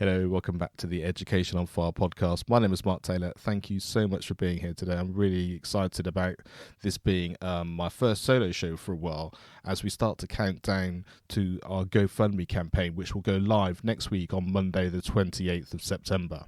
Hello, welcome back to the Education on Fire podcast. My name is Mark Taylor. Thank you so much for being here today. I'm really excited about this being my first solo show for a while as we start to count down to our GoFundMe campaign, which will go live next week on Monday, the 28th of September.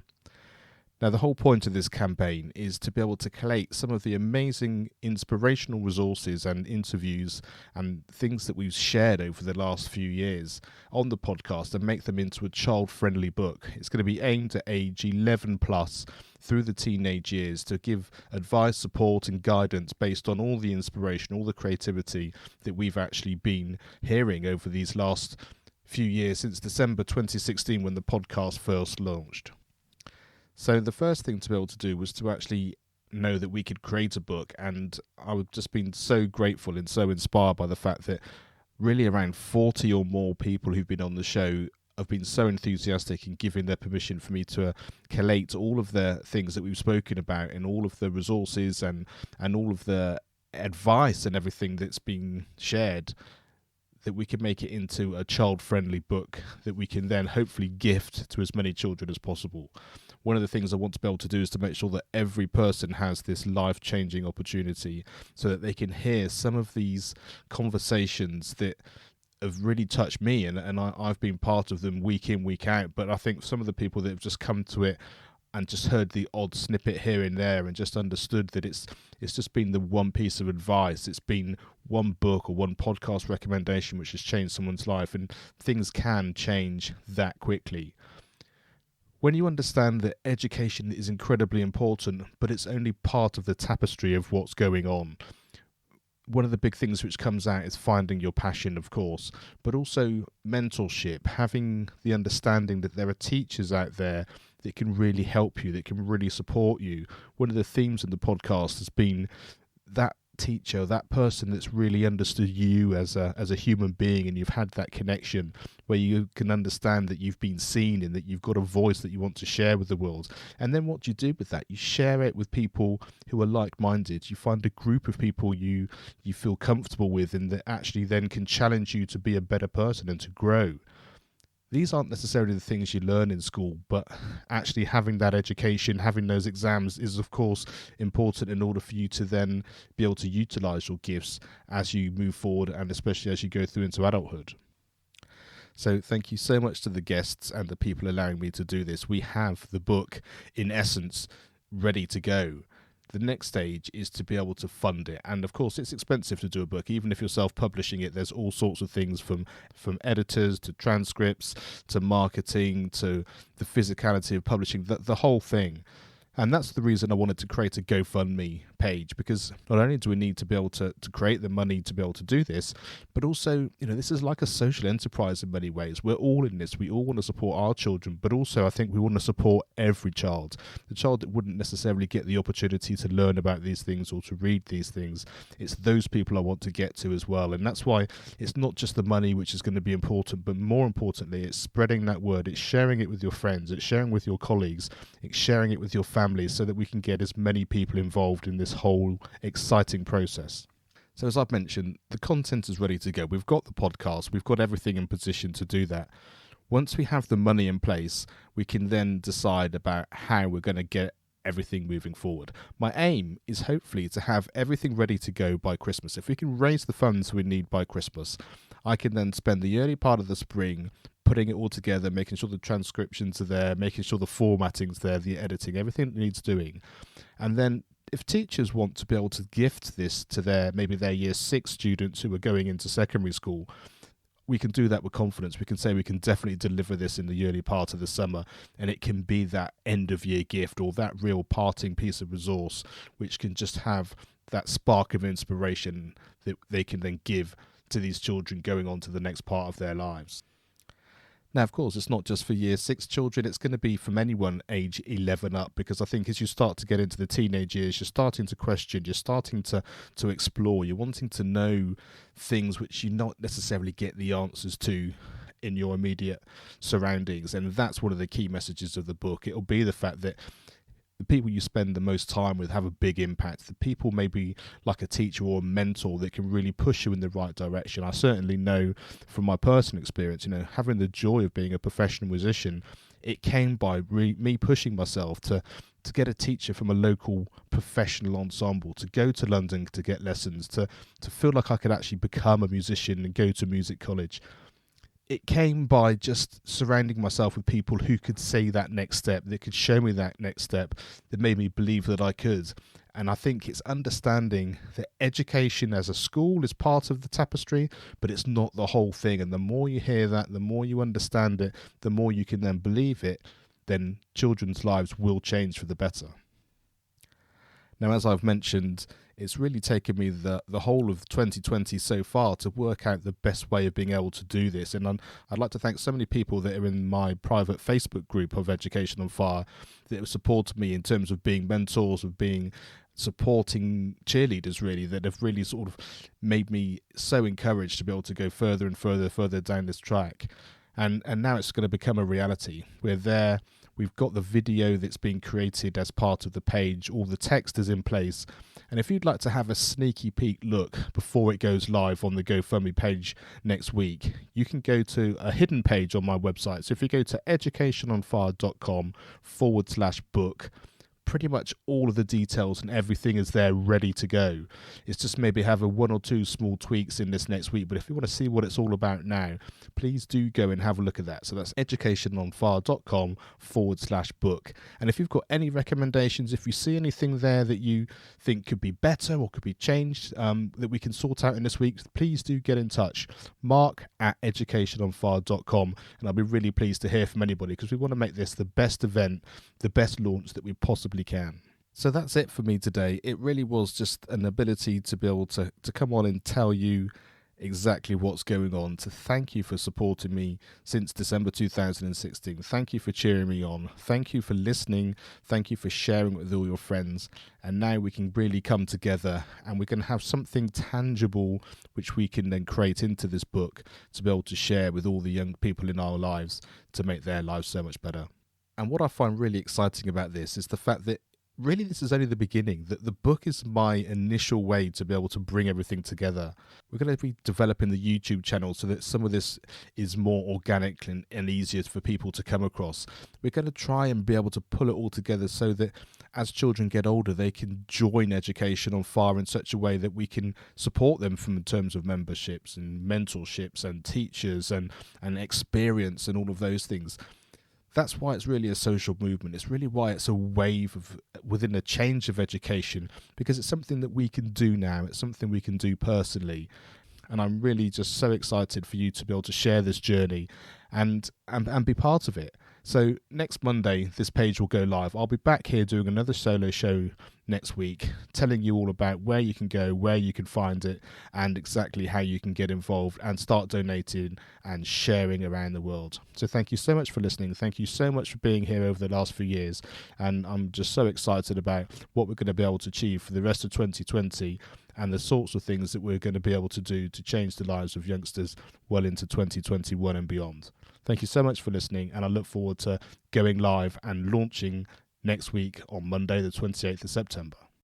Now, the whole point of this campaign is to be able to collate some of the amazing inspirational resources and interviews and things that we've shared over the last few years on the podcast and make them into a child-friendly book. It's going to be aimed at age 11 plus through the teenage years to give advice, support and guidance based on all the inspiration, all the creativity that we've actually been hearing over these last few years since December 2016 when the podcast first launched. So the first thing to be able to do was to actually know that we could create a book, and I've just been so grateful and so inspired by the fact that really around 40 or more people who've been on the show have been so enthusiastic in giving their permission for me to collate all of the things that we've spoken about and all of the resources and all of the advice and everything that's been shared, that we can make it into a child-friendly book that we can then hopefully gift to as many children as possible. One of the things I want to be able to do is to make sure that every person has this life-changing opportunity so that they can hear some of these conversations that have really touched me, and I've been part of them week in, week out, but I think some of the people that have just come to it and just heard the odd snippet here and there and just understood that it's just been the one piece of advice, it's been one book or one podcast recommendation which has changed someone's life, and things can change that quickly. When you understand that education is incredibly important, but it's only part of the tapestry of what's going on, one of the big things which comes out is finding your passion, of course, but also mentorship, having the understanding that there are teachers out there that can really help you, that can really support you. One of the themes in the podcast has been that teacher, that person that's really understood you as a human being, and you've had that connection where you can understand that you've been seen and that you've got a voice that you want to share with the world. And then what do you do with that? You share it with people who are like-minded. You find a group of people you feel comfortable with and that actually then can challenge you to be a better person and to grow. These aren't necessarily the things you learn in school, but actually having that education, having those exams is of course important in order for you to then be able to utilise your gifts as you move forward and especially as you go through into adulthood. So thank you so much to the guests and the people allowing me to do this. We have the book, in essence, ready to go. The next stage is to be able to fund it, and of course it's expensive to do a book. Even if you're self-publishing it, there's all sorts of things from editors to transcripts to marketing to the physicality of publishing, the whole thing. And that's the reason I wanted to create a GoFundMe page, because not only do we need to be able to create the money to be able to do this, but also, this is like a social enterprise in many ways. We're all in this. We all want to support our children, but also I think we want to support every child. The child that wouldn't necessarily get the opportunity to learn about these things or to read these things, it's those people I want to get to as well. And that's why it's not just the money which is going to be important, but more importantly, it's spreading that word. It's sharing it with your friends. It's sharing with your colleagues. It's sharing it with your family, so that we can get as many people involved in this whole exciting process. So as I've mentioned, the content is ready to go. We've got the podcast, we've got everything in position to do that. Once we have the money in place, we can then decide about how we're going to get everything moving forward. My aim is hopefully to have everything ready to go by Christmas. If we can raise the funds we need by Christmas, I can then spend the early part of the spring putting it all together, making sure the transcriptions are there, making sure the formatting's there, the editing, everything that needs doing. And then if teachers want to be able to gift this to maybe their year 6 students who are going into secondary school, we can do that with confidence. We can say we can definitely deliver this in the early part of the summer, and it can be that end of year gift or that real parting piece of resource which can just have that spark of inspiration that they can then give to these children going on to the next part of their lives. Now, of course, it's not just for year 6 children. It's going to be from anyone age 11 up, because I think as you start to get into the teenage years, you're starting to question, you're starting to explore, you're wanting to know things which you not necessarily get the answers to in your immediate surroundings. And that's one of the key messages of the book. It'll be the fact that the people you spend the most time with have a big impact. The people maybe like a teacher or a mentor that can really push you in the right direction. I certainly know from my personal experience, having the joy of being a professional musician, It came by me pushing myself to get a teacher from a local professional ensemble, to go to London to get lessons, to feel like I could actually become a musician and go to music college. It came by just surrounding myself with people who could say that next step, that could show me that next step, that made me believe that I could. And I think it's understanding that education as a school is part of the tapestry, but it's not the whole thing. And the more you hear that, the more you understand it, the more you can then believe it, then children's lives will change for the better. Now, as I've mentioned, it's really taken me the whole of 2020 so far to work out the best way of being able to do this. And I'd like to thank so many people that are in my private Facebook group of Education on Fire that have supported me in terms of being mentors, of being supporting cheerleaders, really, that have really sort of made me so encouraged to be able to go further and further down this track. And now it's going to become a reality. We're there. We've got the video that's been created as part of the page. All the text is in place. And if you'd like to have a sneaky peek look before it goes live on the GoFundMe page next week, you can go to a hidden page on my website. So if you go to educationonfire.com/book, pretty much all of the details and everything is there ready to go. It's just maybe have a one or two small tweaks in this next week. But if you want to see what it's all about now, please do go and have a look at that. So that's educationonfire.com/book. And if you've got any recommendations, if you see anything there that you think could be better or could be changed, that we can sort out in this week, please do get in touch. Mark@educationonfire.com. And I'll be really pleased to hear from anybody, because we want to make this the best event, the best launch that we possibly can. So that's it for me today. It really was just an ability to be able to come on and tell you exactly what's going on, to thank you for supporting me since December 2016. Thank you for cheering me on. Thank you for listening. Thank you for sharing it with all your friends. And now we can really come together and we can have something tangible which we can then create into this book to be able to share with all the young people in our lives to make their lives so much better. And what I find really exciting about this is the fact that really this is only the beginning, that the book is my initial way to be able to bring everything together. We're going to be developing the YouTube channel so that some of this is more organic and easier for people to come across. We're going to try and be able to pull it all together so that as children get older, they can join Education on Fire in such a way that we can support them from in terms of memberships and mentorships and teachers and experience and all of those things. That's why it's really a social movement. It's really why it's a wave of within a change of education, because it's something that we can do now. It's something we can do personally. And I'm really just so excited for you to be able to share this journey and be part of it. So next Monday, this page will go live. I'll be back here doing another solo show next week, telling you all about where you can go, where you can find it, and exactly how you can get involved and start donating and sharing around the world. So thank you so much for listening. Thank you so much for being here over the last few years. And I'm just so excited about what we're going to be able to achieve for the rest of 2020 and the sorts of things that we're going to be able to do to change the lives of youngsters well into 2021 and beyond. Thank you so much for listening, and I look forward to going live and launching next week on Monday the 28th of September.